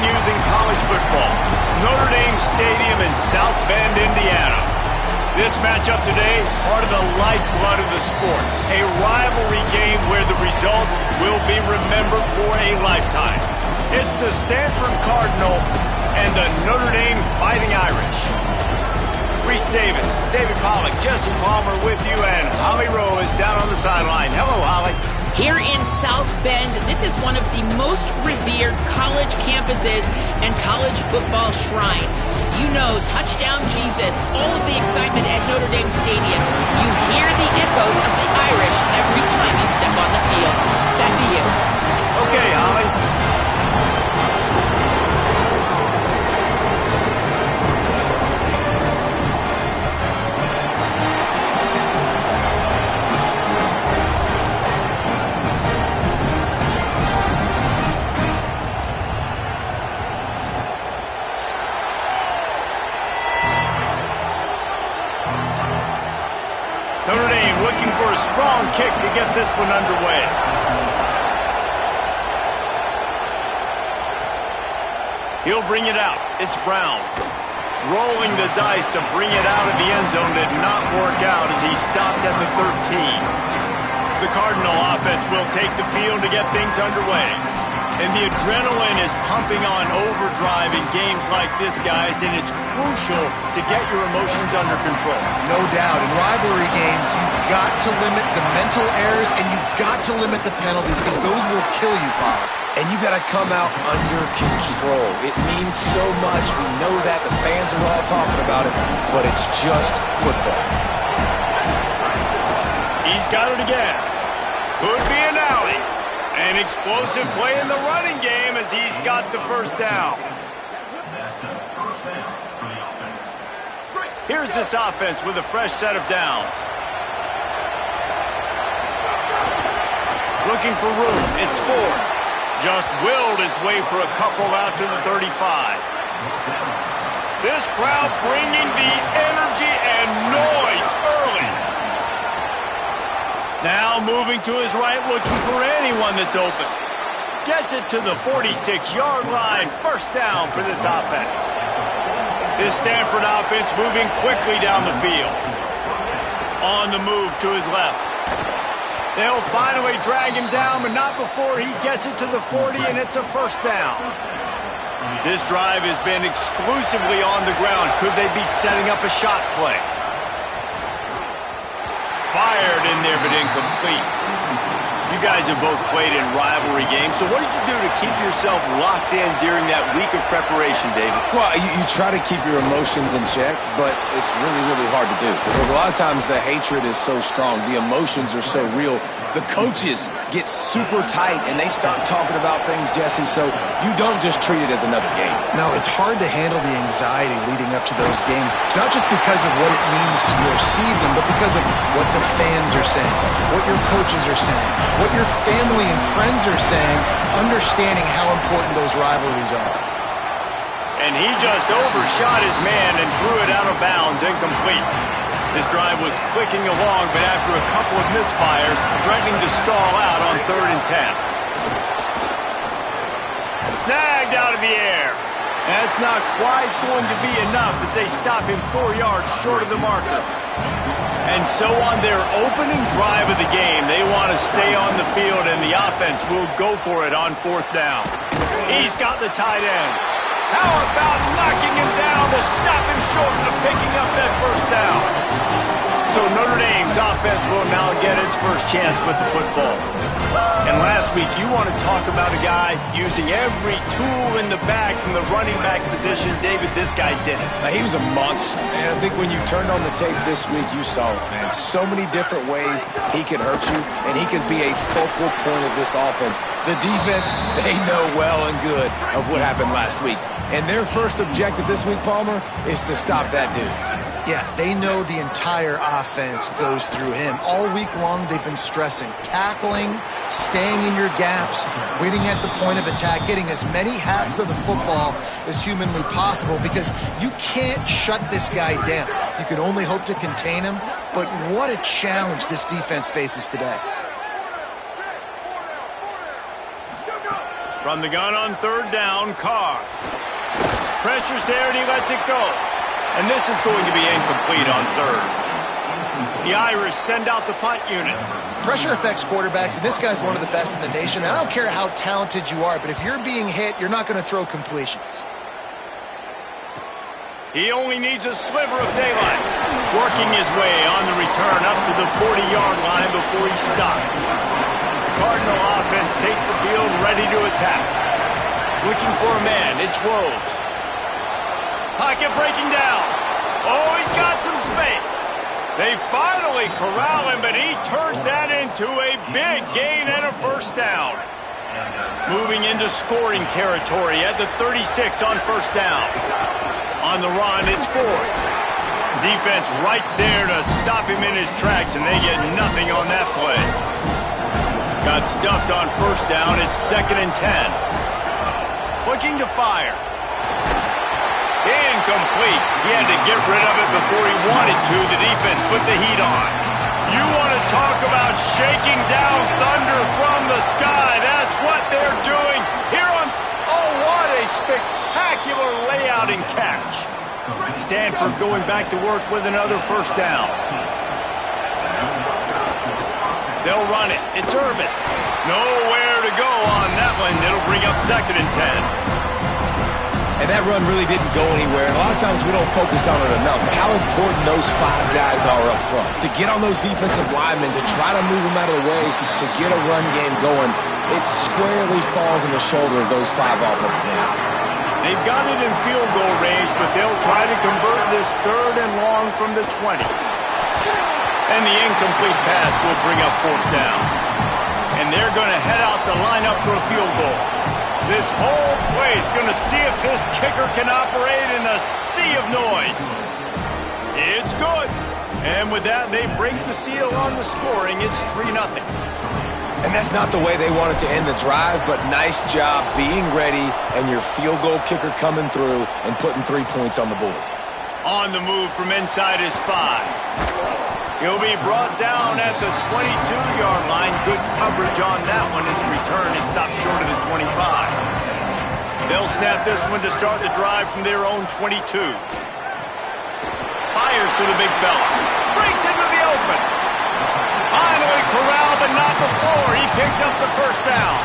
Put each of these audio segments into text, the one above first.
using college football. Notre Dame Stadium in South Bend, Indiana. This matchup today, part of the lifeblood of the sport. A rivalry game where the results will be remembered for a lifetime. It's the Stanford Cardinal and the Notre Dame Fighting Irish. Reese Davis, David Pollack, Jesse Palmer with you, and Holly Rowe is down on the sideline. Hello, Holly. Here in South Bend, this is one of the most revered college campuses and college football shrines. You know, touchdown Jesus, all of the excitement at Notre Dame Stadium. You hear the echoes of the Irish every time you step on the field. Back to you. Okay, Holly. Notre Dame looking for a strong kick to get this one underway. He'll bring it out. It's Brown. Rolling the dice to bring it out of the end zone did not work out as he stopped at the 13. The Cardinal offense will take the field to get things underway. And the adrenaline is pumping on overdrive in games like this, guys, and it's crucial to get your emotions under control. No doubt. In rivalry games, you've got to limit the mental errors and you've got to limit the penalties because those will kill you, Bob. And you got to come out under control. It means so much. We know that. The fans are all talking about it, but it's just football. He's got it again. Could be an alley. An explosive play in the running game as he's got the first down. Here's this offense with a fresh set of downs. Looking for room. It's Ford. Just willed his way for a couple out to the 35. This crowd bringing the energy and noise early. Now moving to his right, looking for anyone that's open. Gets it to the 46-yard line. First down for this offense. This Stanford offense moving quickly down the field. On the move to his left. They'll finally drag him down, but not before he gets it to the 40, and it's a first down. This drive has been exclusively on the ground. Could they be setting up a shot play? Fired in there, but incomplete. You guys have both played in rivalry games, so what did you do to keep yourself locked in during that week of preparation, David? Well, you try to keep your emotions in check, but it's really, really hard to do. Because a lot of times the hatred is so strong. The emotions are so real. The coaches get super tight, and they start talking about things, Jesse, so you don't just treat it as another game. No, it's hard to handle the anxiety leading up to those games, not just because of what it means to your season, but because of what the fans are saying, what your coaches are saying, what your family and friends are saying, understanding how important those rivalries are. And he just overshot his man and threw it out of bounds, incomplete. This drive was clicking along, but after a couple of misfires, threatening to stall out on 3rd and 10. Snagged out of the air. That's not quite going to be enough as they stop him 4 yards short of the marker. And so on their opening drive of the game, they want to stay on the field, and the offense will go for it on 4th down. He's got the tight end. How about knocking him down to stop him short of picking up that first down? So Notre Dame's offense will now get its first chance with the football. And last week, you want to talk about a guy using every tool in the bag from the running back position. David, this guy did it. He was a monster, man. I think when you turned on the tape this week, you saw it, man. So many different ways he could hurt you, and he could be a focal point of this offense. The defense, they know well and good of what happened last week. And their first objective this week, Palmer, is to stop that dude. Yeah, they know the entire offense goes through him. All week long, they've been stressing tackling, staying in your gaps, waiting at the point of attack, getting as many hats to the football as humanly possible because you can't shut this guy down. You can only hope to contain him, but what a challenge this defense faces today. From the gun on third down, Carr. Pressure's there, and he lets it go. And this is going to be incomplete on third. The Irish send out the punt unit. Pressure affects quarterbacks, and this guy's one of the best in the nation. I don't care how talented you are, but if you're being hit, you're not going to throw completions. He only needs a sliver of daylight. Working his way on the return up to the 40-yard line before he stopped. The Cardinal offense takes the field ready to attack. Looking for a man, it's Rose. Pocket breaking down. Oh, he's got some space. They finally corral him, but he turns that into a big gain and a first down. Moving into scoring territory at the 36 on first down. On the run, it's Ford. Defense right there to stop him in his tracks, and they get nothing on that play. Got stuffed on first down. It's 2nd and 10. Looking to fire. Incomplete. He had to get rid of it before he wanted to. The defense put the heat on. You want to talk about shaking down thunder from the sky. That's what they're doing here on... Oh, what a spectacular layout and catch. Stanford going back to work with another first down. They'll run it. It's Irvin. Nowhere to go on that one. It'll bring up 2nd and 10. And that run really didn't go anywhere. And a lot of times we don't focus on it enough. But how important those 5 guys are up front. To get on those defensive linemen, to try to move them out of the way, to get a run game going, it squarely falls on the shoulder of those 5 offensive linemen. They've got it in field goal range, but they'll try to convert this 3rd and long from the 20. And the incomplete pass will bring up 4th down. And they're going to head out to line up for a field goal. This whole place going to see if this kicker can operate in a sea of noise. It's good. And with that, they break the seal on the scoring. It's 3-0. And that's not the way they wanted to end the drive, but nice job being ready and your field goal kicker coming through and putting 3 points on the board. On the move from inside his 5. He'll be brought down at the 22-yard line. Good coverage on that one. His return is stopped short of the 25. They'll snap this one to start the drive from their own 22. Fires to the big fella. Breaks into the open. Finally corralled, but not before. He picks up the first down.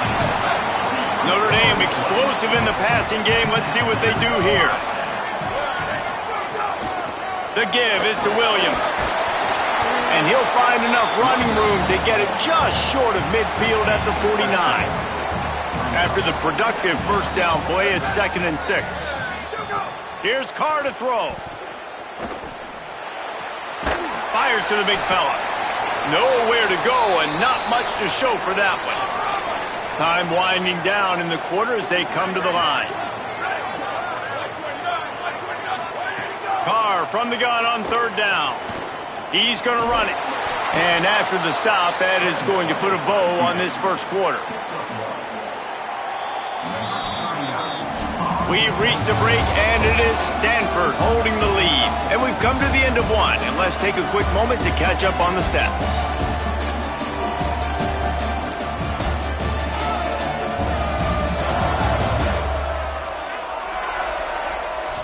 Notre Dame explosive in the passing game. Let's see what they do here. The give is to Williams. And he'll find enough running room to get it just short of midfield at the 49. After the productive first down play, it's 2nd and 6. Here's Carr to throw. Fires to the big fella. Nowhere to go and not much to show for that one. Time winding down in the quarter as they come to the line. Carr from the gun on 3rd down. He's going to run it. And after the stop, that is going to put a bow on this first quarter. We've reached a break, and it is Stanford holding the lead. And we've come to the end of one. And let's take a quick moment to catch up on the stats.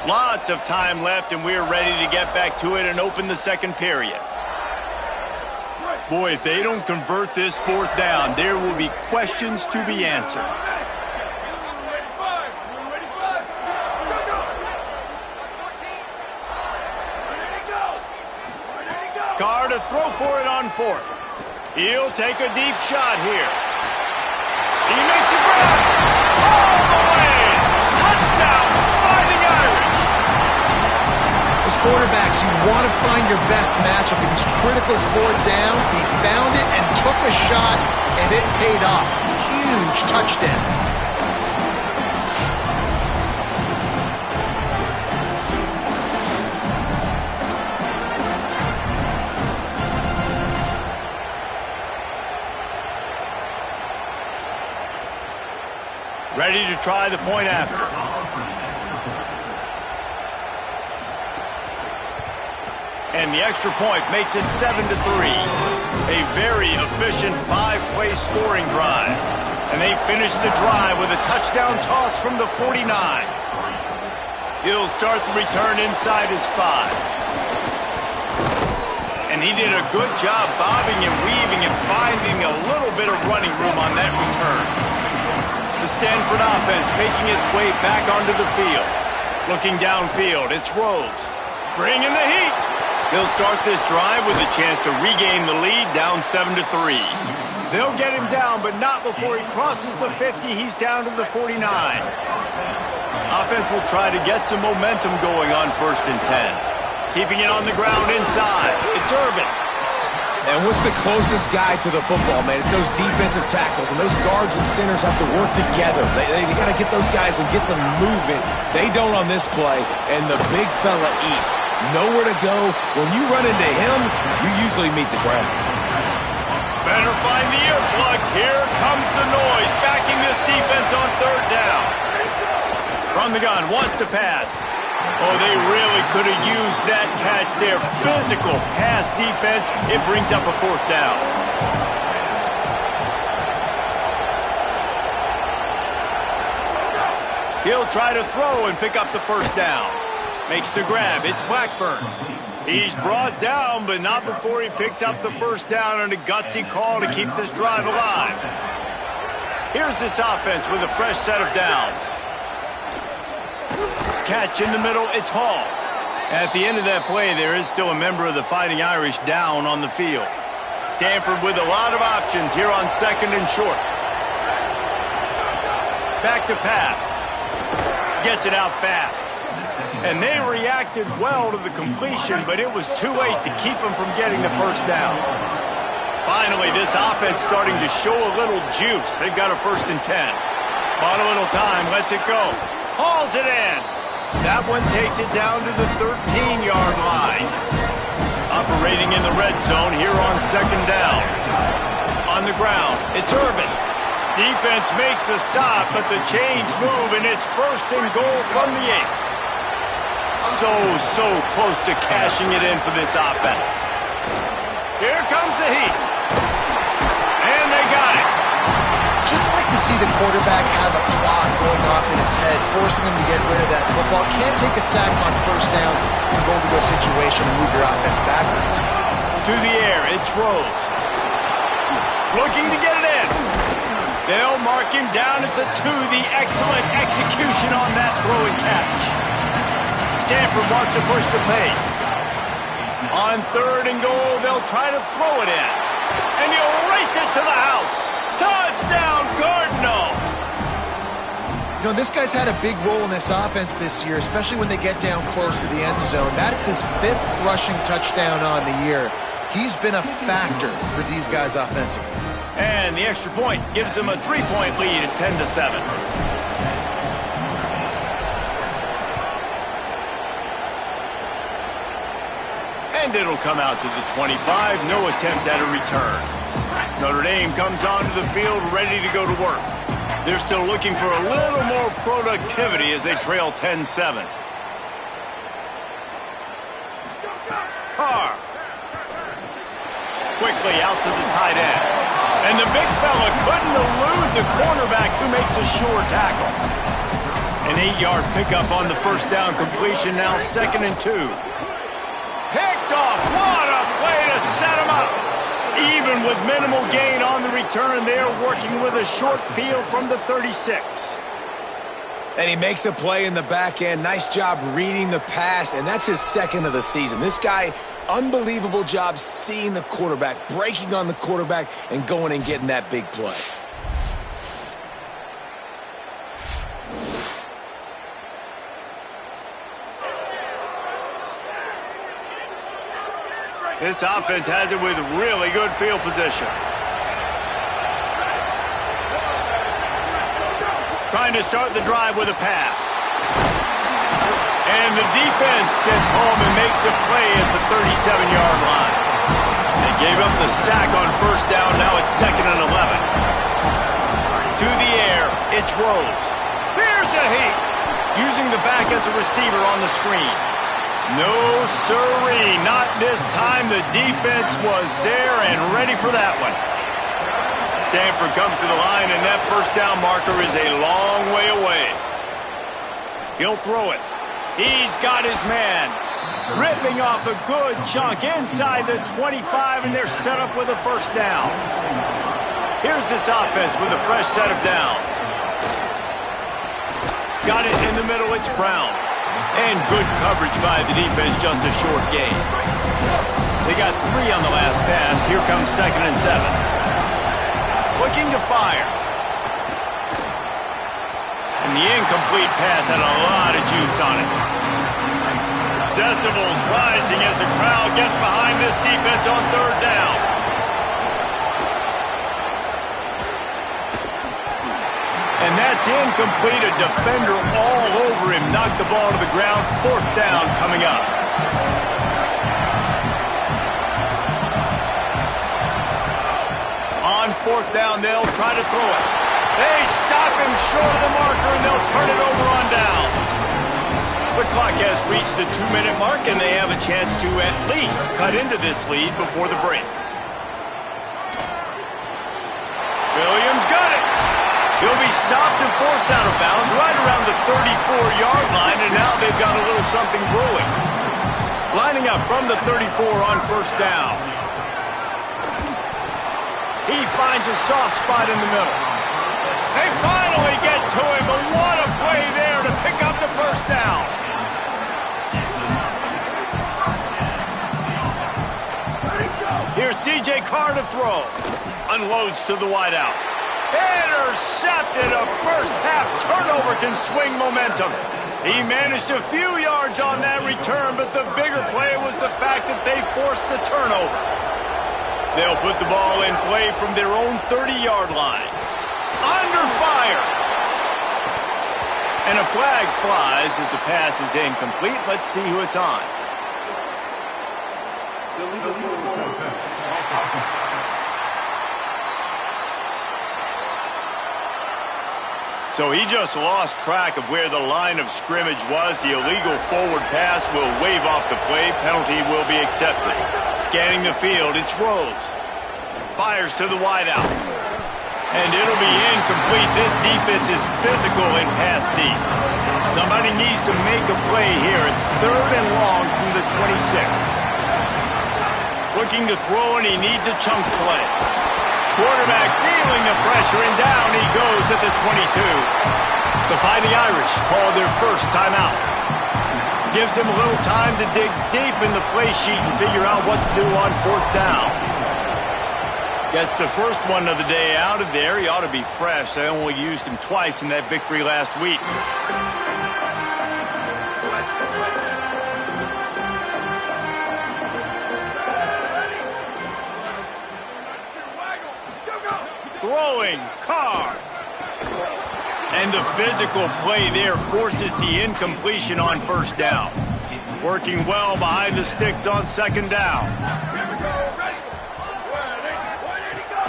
Lots of time left, and we're ready to get back to it and open the second period. Boy, if they don't convert this 4th down, there will be questions to be answered. Carr to throw for it on 4th. He'll take a deep shot here. He makes a grab. All the way. Touchdown, Fighting Irish. As quarterbacks, you want to find your best matchup in these critical 4th downs. He found it and took a shot, and it paid off. Huge touchdown. Ready to try the point after. And the extra point makes it 7-3. A very efficient 5-play scoring drive. And they finish the drive with a touchdown toss from the 49. He'll start the return inside his 5. And he did a good job bobbing and weaving and finding a little bit of running room on that return. The Stanford offense making its way back onto the field. Looking downfield, it's Rose. Bringing the heat. He'll start this drive with a chance to regain the lead, down 7-3. They'll get him down, but not before he crosses the 50. He's down to the 49. Offense will try to get some momentum going on 1st and 10. Keeping it on the ground inside. It's Irvin. And what's the closest guy to the football, man? It's those defensive tackles, and those guards and centers have to work together. They got to get those guys and get some movement. They don't on this play, and the big fella eats. Nowhere to go. When you run into him, you usually meet the ground. Better find the earplugs. Here comes the noise, backing this defense on 3rd down. From the gun, wants to pass. Oh, they really could have used that catch there. Physical pass defense. It brings up a 4th down. He'll try to throw and pick up the 1st down. Makes the grab. It's Blackburn. He's brought down, but not before he picks up the 1st down on a gutsy call to keep this drive alive. Here's this offense with a fresh set of downs. Catch in the middle, it's Hall. At the end of that play, there is still a member of the Fighting Irish down on the field. Stanford with a lot of options here on 2nd and short. Back to pass. Gets it out fast. And they reacted well to the completion, but it was too late to keep them from getting the 1st down. Finally, this offense starting to show a little juice. They've got a 1st and 10. Bought a little time, lets it go. Hauls it in. That one takes it down to the 13-yard line. Operating in the red zone here on 2nd down. On the ground, it's Irvin. Defense makes a stop, but the chains move, and it's 1st and goal from the 8. So close to cashing it in for this offense. Here comes the heat. And they got it. Just like to see the quarterback have a clock going off in his head, forcing him to get rid of that football. Can't take a sack on 1st down in a goal-to-go situation and move your offense backwards. To the air, it's Rose. Looking to get it in. They'll mark him down at the 2. The excellent execution on that throw and catch. Stanford wants to push the pace. On 3rd and goal, they'll try to throw it in. And he'll race it to the house. Touchdown, Cardinal! You know, this guy's had a big role in this offense this year, especially when they get down close to the end zone. That's his 5th rushing touchdown on the year. He's been a factor for these guys offensively. And the extra point gives them a 3-point lead at 10-7. And it'll come out to the 25. No attempt at a return. Notre Dame comes onto the field ready to go to work. They're still looking for a little more productivity as they trail 10-7. Carr. Quickly out to the tight end. And the big fella couldn't elude the cornerback who makes a sure tackle. An 8-yard pickup on the 1st down completion, now 2nd and 2. Picked off. What a play to set him up. Even with minimal gain on the return, they're working with a short field from the 36. And he makes a play in the back end. Nice job reading the pass, and that's his 2nd of the season. This guy, unbelievable job seeing the quarterback, breaking on the quarterback, and going and getting that big play. This offense has it with really good field position. Trying to start the drive with a pass. And the defense gets home and makes a play at the 37-yard line. They gave up the sack on 1st down. Now it's 2nd and 11. To the air, it's Rose. Here's a heat. Using the back as a receiver on the screen. No, sirree, not this time. The defense was there and ready for that one. Stanford comes to the line, and that first down marker is a long way away. He'll throw it. He's got his man. Ripping off a good chunk inside the 25, and they're set up with a first down. Here's this offense with a fresh set of downs. Got it in the middle, it's Brown. And good coverage by the defense, just a short gain. They got 3 on the last pass. Here comes 2nd and 7. Looking to fire. And the incomplete pass had a lot of juice on it. Decibels rising as the crowd gets behind this defense on 3rd down. And that's incomplete. A defender all over him. Knocked the ball to the ground. 4th down coming up. On 4th down, they'll try to throw it. They stop him short of the marker, and they'll turn it over on down. The clock has reached the 2-minute mark, and they have a chance to at least cut into this lead before the break. Williams got it. He'll be stopped and forced out of bounds right around the 34-yard line, and now they've got a little something brewing. Lining up from the 34 on 1st down. He finds a soft spot in the middle. They finally get to him, but what a play there to pick up the first down. Here's C.J. Carr to throw. Unloads to the wideout. Intercepted. A first-half turnover can swing momentum. He managed a few yards on that return, but the bigger play was the fact that they forced the turnover. They'll put the ball in play from their own 30-yard line. Under fire. And a flag flies as the pass is incomplete. Let's see who it's on. So he just lost track of where the line of scrimmage was. The illegal forward pass will wave off the play. Penalty will be accepted. Scanning the field, it's Rose. Fires to the wideout. And it'll be incomplete. This defense is physical and pass deep. Somebody needs to make a play here. It's 3rd and long from the 26. Looking to throw, and he needs a chunk play. Quarterback feeling the pressure, and down he goes at the 22. The Fighting Irish call their first timeout. Gives him a little time to dig deep in the play sheet and figure out what to do on 4th down. Gets the first one of the day out of there. He ought to be fresh. They only used him twice in that victory last week. Throwing, Carr. And the physical play there forces the incompletion on 1st down. Working well behind the sticks on 2nd down.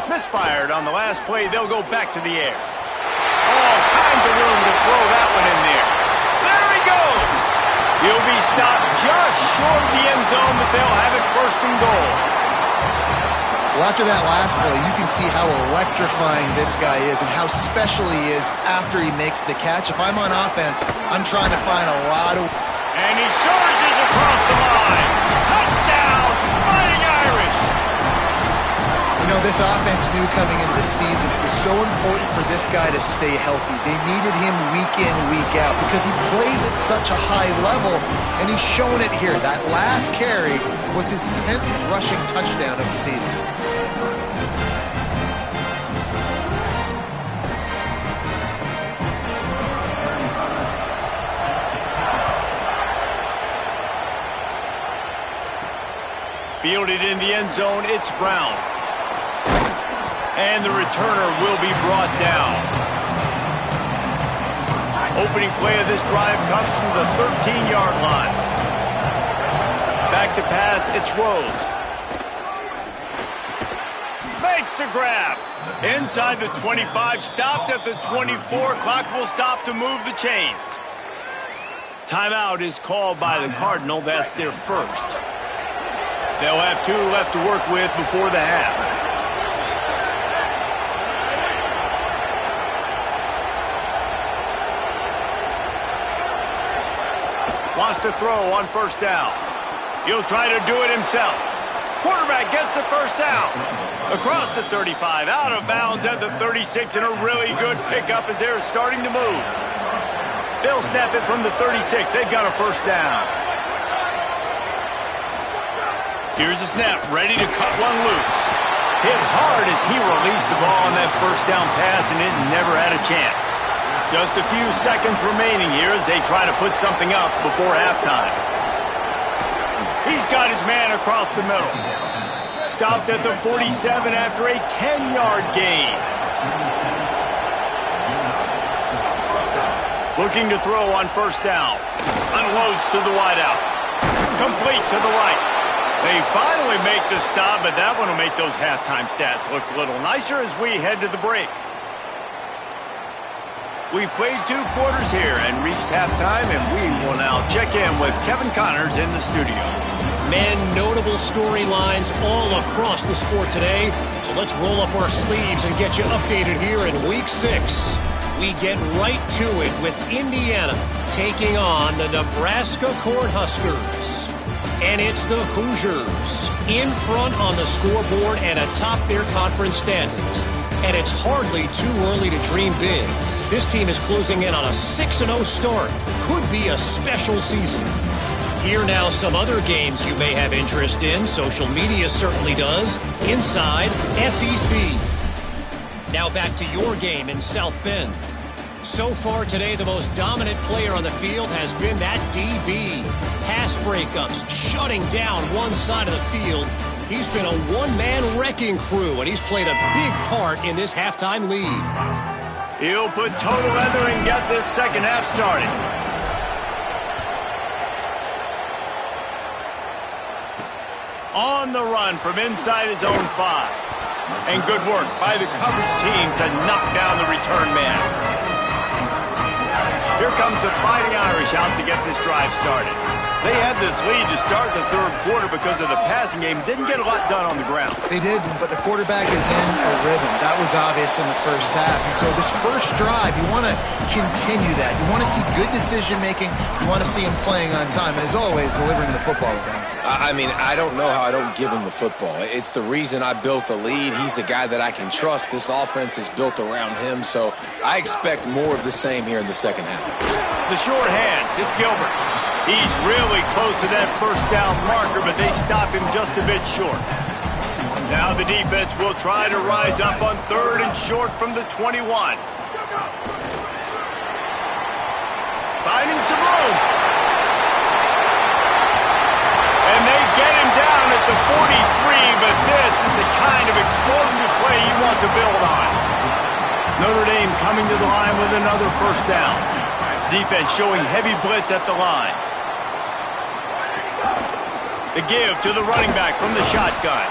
Misfired on the last play. They'll go back to the air. All kinds of room to throw that one in there. There he goes. He'll be stopped just short of the end zone, but they'll have it 1st and goal. Well, after that last play, you can see how electrifying this guy is and how special he is after he makes the catch. If I'm on offense, I'm trying to find a lot of... And he surges across the line. Touchdown, Fighting Irish. You know, this offense knew coming into the season it was so important for this guy to stay healthy. They needed him week in, week out because he plays at such a high level, and he's shown it here. That last carry was his 10th rushing touchdown of the season. Fielded in the end zone, it's Brown. And the returner will be brought down. Opening play of this drive comes from the 13-yard line. Back to pass, it's Rose. Makes the grab. Inside the 25, stopped at the 24. Clock will stop to move the chains. Timeout is called by the Cardinal. That's their first. They'll have 2 left to work with before the half. to throw on first down. He'll try to do it himself. Quarterback gets the first down. Across the 35, out of bounds at the 36, and a really good pickup as they're starting to move. They'll snap it from the 36. They've got a first down. Here's the snap, ready to cut one loose. Hit hard as he released the ball on that first down pass, and it never had a chance. Just a few seconds remaining here as they try to put something up before halftime. He's got his man across the middle. Stopped at the 47 after a 10-yard gain. Looking to throw on first down. Unloads to the wideout. Complete to the right. They finally make the stop, but that one will make those halftime stats look a little nicer as we head to the break. We've played 2 quarters here and reached halftime, and we will now check in with Kevin Connors in the studio. Man, notable storylines all across the sport today. So let's roll up our sleeves and get you updated here in Week 6. We get right to it with Indiana taking on the Nebraska Cornhuskers. And it's the Hoosiers in front on the scoreboard and atop their conference standings. And it's hardly too early to dream big. This team is closing in on a 6-0 start. Could be a special season. Here now some other games you may have interest in. Social media certainly does. Inside SEC. Now back to your game in South Bend. So far today, the most dominant player on the field has been that DB. Pass breakups, shutting down one side of the field. He's been a one-man wrecking crew, and he's played a big part in this halftime lead. He'll put total leather and get this second half started. On the run from inside his own 5. And good work by the coverage team to knock down the return man. Here comes the Fighting Irish out to get this drive started. They had this lead to start the third quarter because of the passing game. Didn't get a lot done on the ground. They did, but the quarterback is in a rhythm. That was obvious in the first half. And so this first drive, you want to continue that. You want to see good decision-making. You want to see him playing on time. And as always, delivering the football with accuracy. I mean, I don't know how I don't give him the football. It's the reason I built the lead. He's the guy that I can trust. This offense is built around him, so I expect more of the same here in the second half. The short hands, it's Gilbert. He's really close to that first down marker, but they stop him just a bit short. Now the defense will try to rise up on 3rd and short from the 21. Finding some room. And they get him down at the 43, but this is the kind of explosive play you want to build on. Notre Dame coming to the line with another first down. Defense showing heavy blitz at the line. The give to the running back from the shotgun.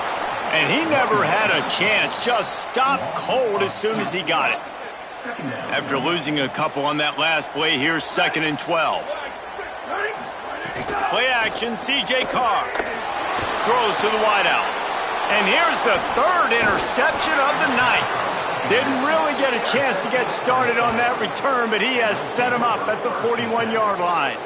And he never had a chance, just stopped cold as soon as he got it. After losing a couple on that last play, here's 2nd and 12. Play action, C.J. Carr. Throws to the wideout. And here's the 3rd interception of the night. Didn't really get a chance to get started on that return, but he has set him up at the 41-yard line.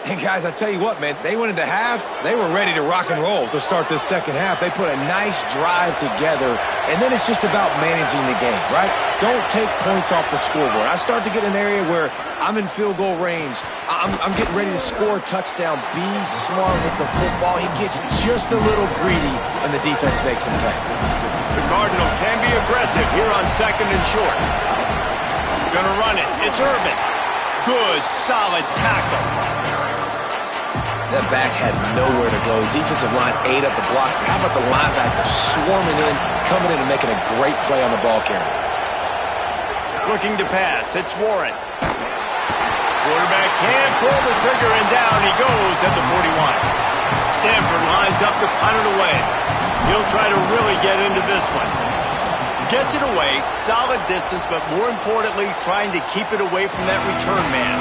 And guys, I tell you what, man, they went into half, they were ready to rock and roll to start this second half. They put a nice drive together, and then it's just about managing the game, right? Don't take points off the scoreboard. I start to get an area where I'm in field goal range. I'm getting ready to score a touchdown. Be smart with the football. He gets just a little greedy, and the defense makes him pay. The Cardinal can be aggressive here on 2nd and short. Gonna run it. It's Irvin. Good, solid tackle. That back had nowhere to go. Defensive line ate up the blocks. But how about the linebacker swarming in, coming in and making a great play on the ball carrier? Looking to pass. It's Warren. Quarterback can't pull the trigger, and down he goes at the 41. Stanford lines up to punt it away. He'll try to really get into this one. Gets it away, solid distance, but more importantly, trying to keep it away from that return man.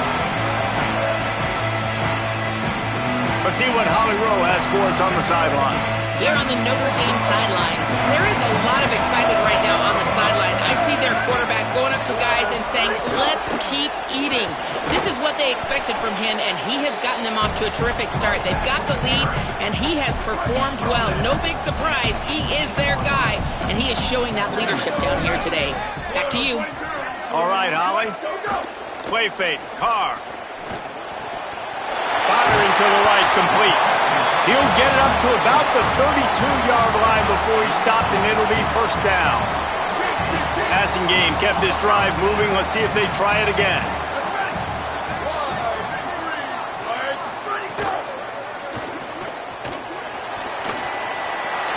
Let's see what Holly Rowe has for us on the sideline. Here on the Notre Dame sideline, there is a lot of excitement right now on the sideline. I see their quarterback going up to guys and saying, let's keep eating. This is what they expected from him, and he has gotten them off to a terrific start. They've got the lead, and he has performed well. No big surprise. He is their guy, and he is showing that leadership down here today. Back to you. All right, Holly. Play fake. Carr. Firing to the right, complete. He'll get it up to about the 32-yard line before he's stopped, and it'll be first down. Passing game kept this drive moving. Let's see if they try it again.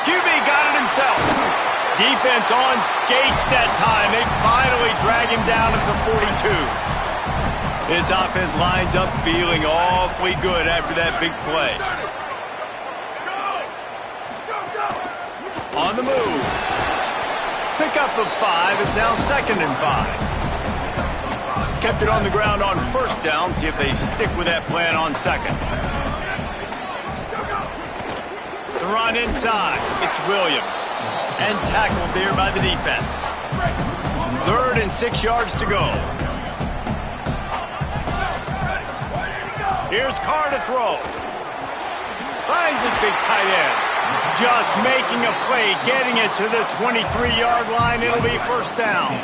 QB got it himself. Defense on skates that time. They finally drag him down at the 42. This offense lines up feeling awfully good after that big play. On the move. Pickup of 5 is now 2nd and 5. Kept it on the ground on first down. See if they stick with that plan on 2nd. The run inside. It's Williams. And tackled there by the defense. 3rd and 6 yards to go. Here's Carr to throw. Finds his big tight end. Just making a play, getting it to the 23-yard line. It'll be first down.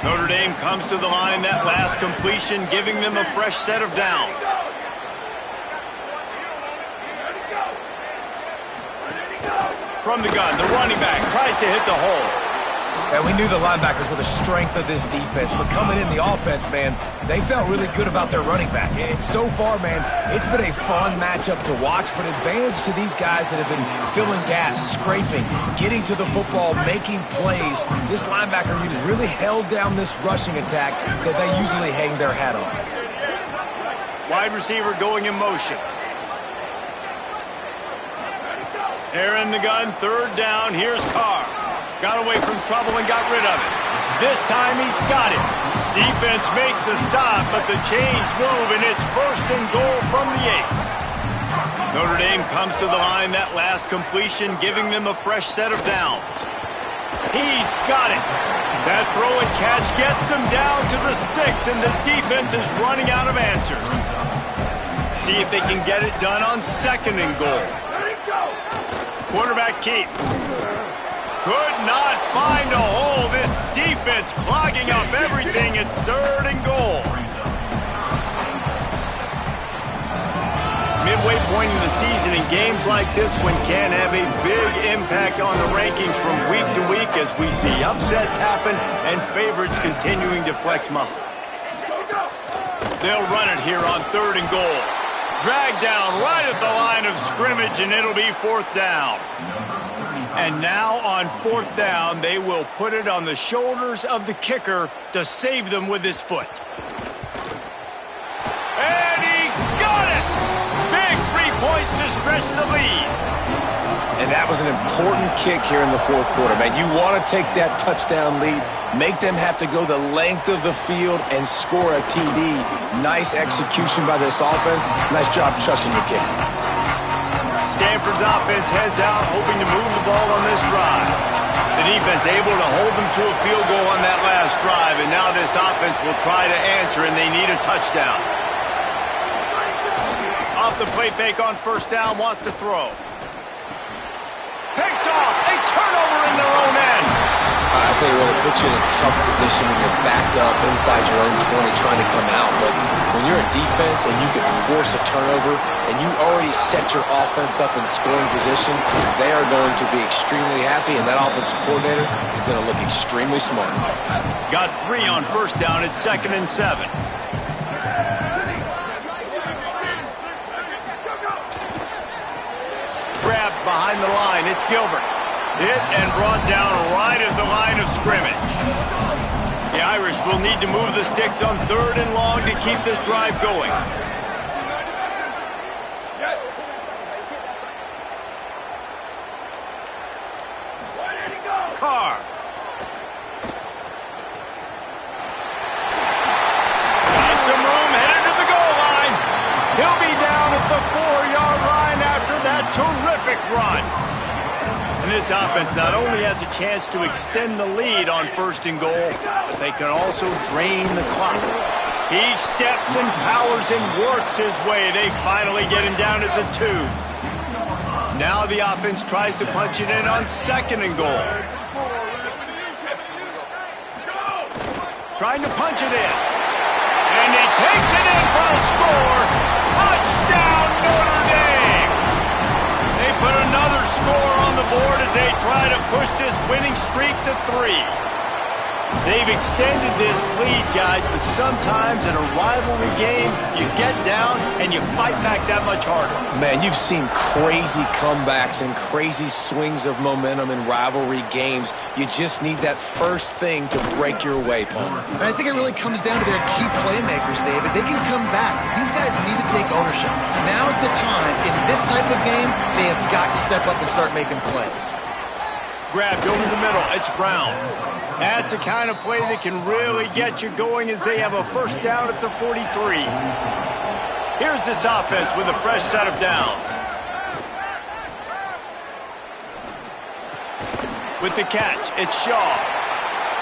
Notre Dame comes to the line, that last completion, giving them a fresh set of downs. From the gun, the running back tries to hit the hole. And we knew the linebackers were the strength of this defense, but coming in the offense, man, they felt really good about their running back. And so far, man, it's been a fun matchup to watch, but advantage to these guys that have been filling gaps, scraping, getting to the football, making plays. This linebacker unit really held down this rushing attack that they usually hang their hat on. Wide receiver going in motion. Here in the gun, 3rd down. Here's Carr. Got away from trouble and got rid of it. This time he's got it. Defense makes a stop, but the chains move, and it's 1st and goal from the 8. Notre Dame comes to the line, that last completion, giving them a fresh set of downs. He's got it. That throw and catch gets them down to the 6, and the defense is running out of answers. See if they can get it done on 2nd and goal. Quarterback keep. Could not find a hole. This defense clogging up everything. It's 3rd and goal. Midway point in the season, and games like this one can have a big impact on the rankings from week to week as we see upsets happen and favorites continuing to flex muscle. They'll run it here on 3rd and goal. Dragged down right at the line of scrimmage, and it'll be 4th down. And now on 4th down, they will put it on the shoulders of the kicker to save them with his foot. And he got it! Big 3 points to stretch the lead. And that was an important kick here in the 4th quarter, man. You want to take that touchdown lead, make them have to go the length of the field and score a TD. Nice execution by this offense. Nice job trusting your kicker. Stanford's offense heads out, hoping to move the ball on this drive. The defense able to hold them to a field goal on that last drive, and now this offense will try to answer, and they need a touchdown. Off the play fake on 1st down, wants to throw. Picked off, a turnover in their own end. I tell you what, it puts you in a tough position when you're backed up inside your own 20 trying to come out. But when you're in defense and you can force a turnover and you already set your offense up in scoring position, they are going to be extremely happy, and that offensive coordinator is going to look extremely smart. Got 3 on 1st down at 2nd and 7. Grabbed behind the line. It's Gilbert. Hit and brought down right at the line of scrimmage. The Irish will need to move the sticks on 3rd and long to keep this drive going. Carr. Got some room, headed to the goal line. He'll be down at the 4-yard line after that terrific run. And this offense not only has a chance to extend the lead on 1st and goal, but they can also drain the clock. He steps and powers and works his way. They finally get him down at the 2. Now the offense tries to punch it in on 2nd and goal. Trying to punch it in. And he takes it in for a score. Touchdown, Notre Dame! They put another score on the board as they try to push this winning streak to 3. They've extended this lead, guys, but sometimes in a rivalry game, you get down and you fight back that much harder. Man, you've seen crazy comebacks and crazy swings of momentum in rivalry games. You just need that first thing to break your way, Palmer. And I think it really comes down to their key playmakers, David. They can come back. These guys need to take ownership. Now's the time. In this type of game, they have got to step up and start making plays. Grabbed over the middle. It's Brown. That's the kind of play that can really get you going as they have a 1st down at the 43. Here's this offense with a fresh set of downs. With the catch, it's Shaw.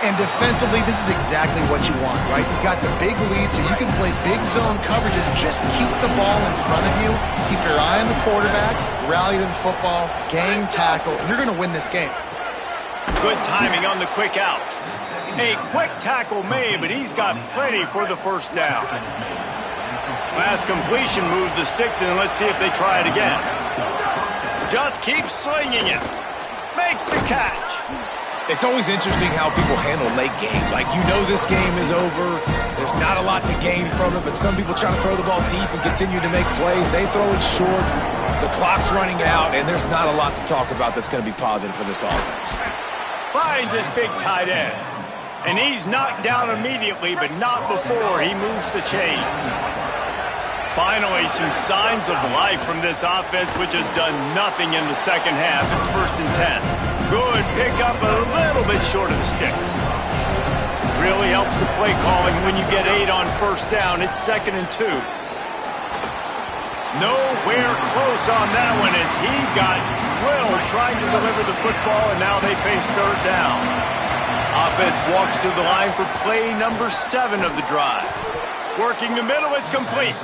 And defensively, this is exactly what you want, right? You got the big lead, so you can play big zone coverages. Just keep the ball in front of you. Keep your eye on the quarterback. Rally to the football. Gang tackle. You're going to win this game. Good timing on the quick out. A quick tackle made, but he's got plenty for the 1st down. Last completion moves the sticks, and let's see if they try it again. Just keeps slinging it. Makes the catch. It's always interesting how people handle late game. Like, you know this game is over. There's not a lot to gain from it, but some people try to throw the ball deep and continue to make plays. They throw it short. The clock's running out, and there's not a lot to talk about that's going to be positive for this offense. Finds his big tight end. And he's knocked down immediately, but not before he moves the chains. Finally, some signs of life from this offense, which has done nothing in the 2nd half. It's 1st and 10. Good pickup, a little bit short of the sticks. Really helps the play calling when you get 8 on 1st down. It's 2nd and 2. Nowhere close on that one as he got drilled trying to deliver the football, and now they face 3rd down. Offense walks to the line for play number 7 of the drive. Working the middle, it's complete.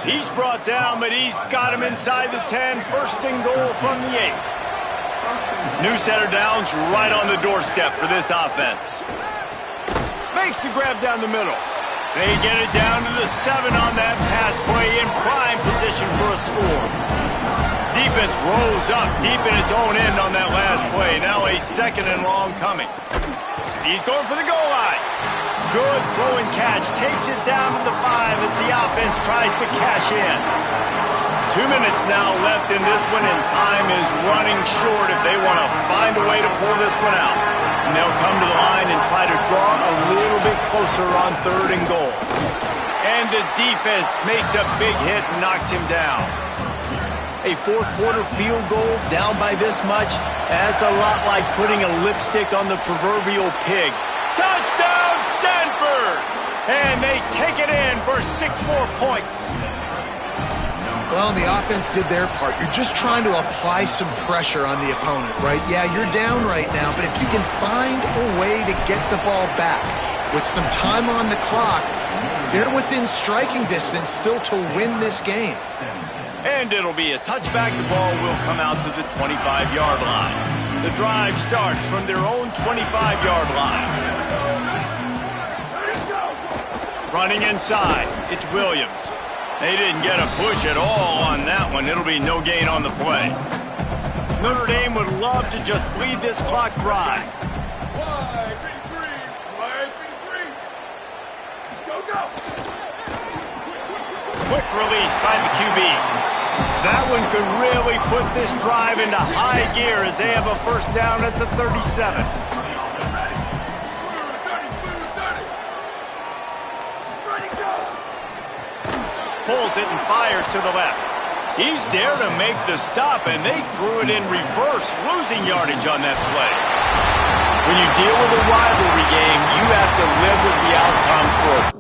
He's brought down, but he's got him inside the 10. 1st and goal from the 8. New set of downs right on the doorstep for this offense. Makes the grab down the middle. They get it down to the 7 on that pass play in prime position for a score. Defense rolls up deep in its own end on that last play. Now a 2nd and long coming. He's going for the goal line. Good throw and catch. Takes it down to the 5 as the offense tries to cash in. 2 minutes now left in this one, and time is running short if they want to find a way to pull this one out. And they'll come to the line and try to draw a little bit closer on 3rd and goal. And the defense makes a big hit and knocks him down. A 4th quarter field goal down by this much, that's a lot like putting a lipstick on the proverbial pig. Touchdown, Stanford! And they take it in for 6 more points. Well, the offense did their part. You're just trying to apply some pressure on the opponent, right? Yeah, you're down right now, but if you can find a way to get the ball back with some time on the clock, they're within striking distance still to win this game. And it'll be a touchback. The ball will come out to the 25-yard line. The drive starts from their own 25-yard line. Running inside, it's Williams. They didn't get a push at all on that one. It'll be no gain on the play. Notre Dame would love to just bleed this clock dry. Quick release by the QB. That one could really put this drive into high gear as they have a 1st down at the 37. Pulls it and fires to the left. He's there to make the stop, and they threw it in reverse, losing yardage on that play. When you deal with a rivalry game, you have to live with the outcome for